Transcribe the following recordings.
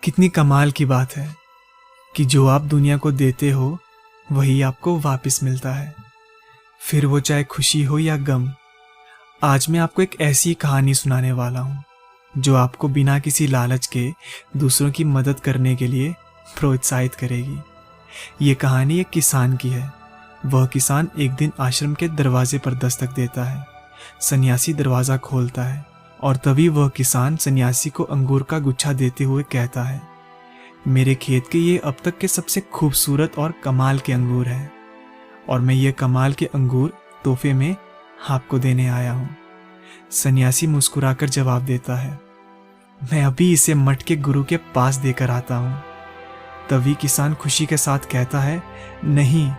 कितनी कमाल की बात है कि जो आप दुनिया को देते हो वही आपको वापस मिलता है, फिर वो चाहे खुशी हो या गम। आज मैं आपको एक ऐसी कहानी सुनाने वाला हूँ जो आपको बिना किसी लालच के दूसरों की मदद करने के लिए प्रोत्साहित करेगी। ये कहानी एक किसान की है। वह किसान एक दिन आश्रम के दरवाजे पर दस्तक देता है। सन्यासी दरवाज़ा खोलता है और तभी वह किसान सन्यासी को अंगूर का गुच्छा देते हुए कहता है, मेरे खेत के ये अब तक के सबसे खूबसूरत और कमाल के अंगूर हैं और मैं ये कमाल के अंगूर तोहफे में आपको देने आया हूँ। सन्यासी मुस्कुराकर जवाब देता है, मैं अभी इसे मठ के गुरु के पास देकर आता हूँ। तभी किसान खुशी के साथ कहता है, नहीं,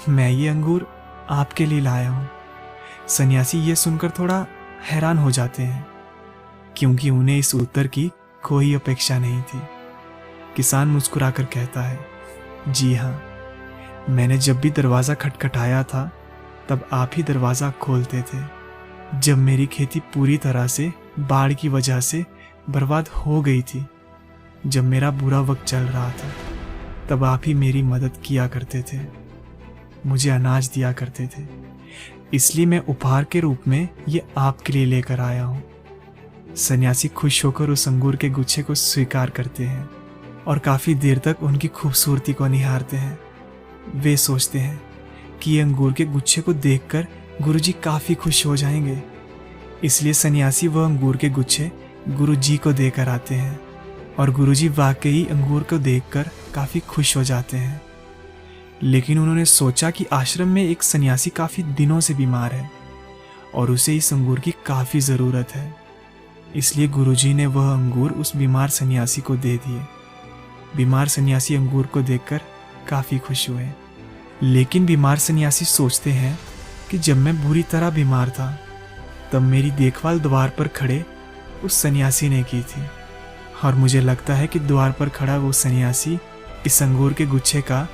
मैं ये अंगूर आपके लिए लाया हूँ। सन्यासी ये सुनकर थोड़ा हैरान हो जाते हैं क्योंकि उन्हें इस उत्तर की कोई अपेक्षा नहीं थी। किसान मुस्कुराकर कहता है, जी हाँ, मैंने जब भी दरवाज़ा खटखटाया था तब आप ही दरवाज़ा खोलते थे। जब मेरी खेती पूरी तरह से बाढ़ की वजह से बर्बाद हो गई थी, जब मेरा बुरा वक्त चल रहा था, तब आप ही मेरी मदद किया करते थे, मुझे अनाज दिया करते थे। इसलिए मैं उपहार के रूप में ये आपके लिए लेकर आया हूँ। सन्यासी खुश होकर उस अंगूर के गुच्छे को स्वीकार करते हैं और काफ़ी देर तक उनकी खूबसूरती को निहारते हैं। वे सोचते हैं कि ये अंगूर के गुच्छे को देखकर गुरुजी काफ़ी खुश हो जाएंगे। इसलिए सन्यासी वह अंगूर के गुच्छे गुरुजी को देकर आते हैं और गुरुजी वाकई अंगूर को देखकर काफ़ी खुश हो जाते हैं। लेकिन उन्होंने सोचा कि आश्रम में एक सन्यासी काफ़ी दिनों से बीमार है और उसे इस अंगूर की काफ़ी ज़रूरत है। इसलिए गुरुजी ने वह अंगूर उस बीमार सन्यासी को दे दिए। बीमार सन्यासी अंगूर को देखकर काफ़ी खुश हुए। लेकिन बीमार सन्यासी सोचते हैं कि जब मैं बुरी तरह बीमार था तब मेरी देखभाल द्वार पर खड़े उस सन्यासी ने की थी और मुझे लगता है कि द्वार पर खड़ा वो सन्यासी इस अंगूर के गुच्छे का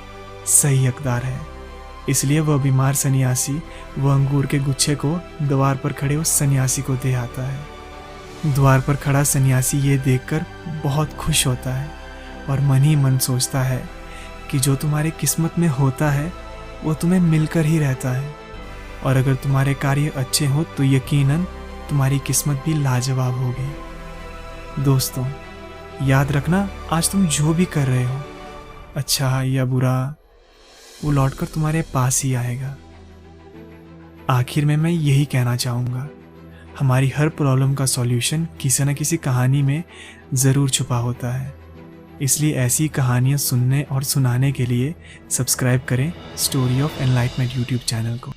सही हकदार है। इसलिए वह बीमार सन्यासी वह अंगूर के गुच्छे को द्वार पर खड़े उस सन्यासी को दे आता है। द्वार पर खड़ा सन्यासी ये देखकर बहुत खुश होता है और मन ही मन सोचता है कि जो तुम्हारी किस्मत में होता है वो तुम्हें मिलकर ही रहता है और अगर तुम्हारे कार्य अच्छे हो तो यकीनन तुम्हारी किस्मत भी लाजवाब होगी। दोस्तों, याद रखना, आज तुम जो भी कर रहे हो, अच्छा या बुरा, वो लौटकर तुम्हारे पास ही आएगा। आखिर में मैं यही कहना चाहूँगा, हमारी हर प्रॉब्लम का सॉल्यूशन किसी न किसी कहानी में ज़रूर छुपा होता है। इसलिए ऐसी कहानियाँ सुनने और सुनाने के लिए सब्सक्राइब करें story of enlightenment YouTube channel को।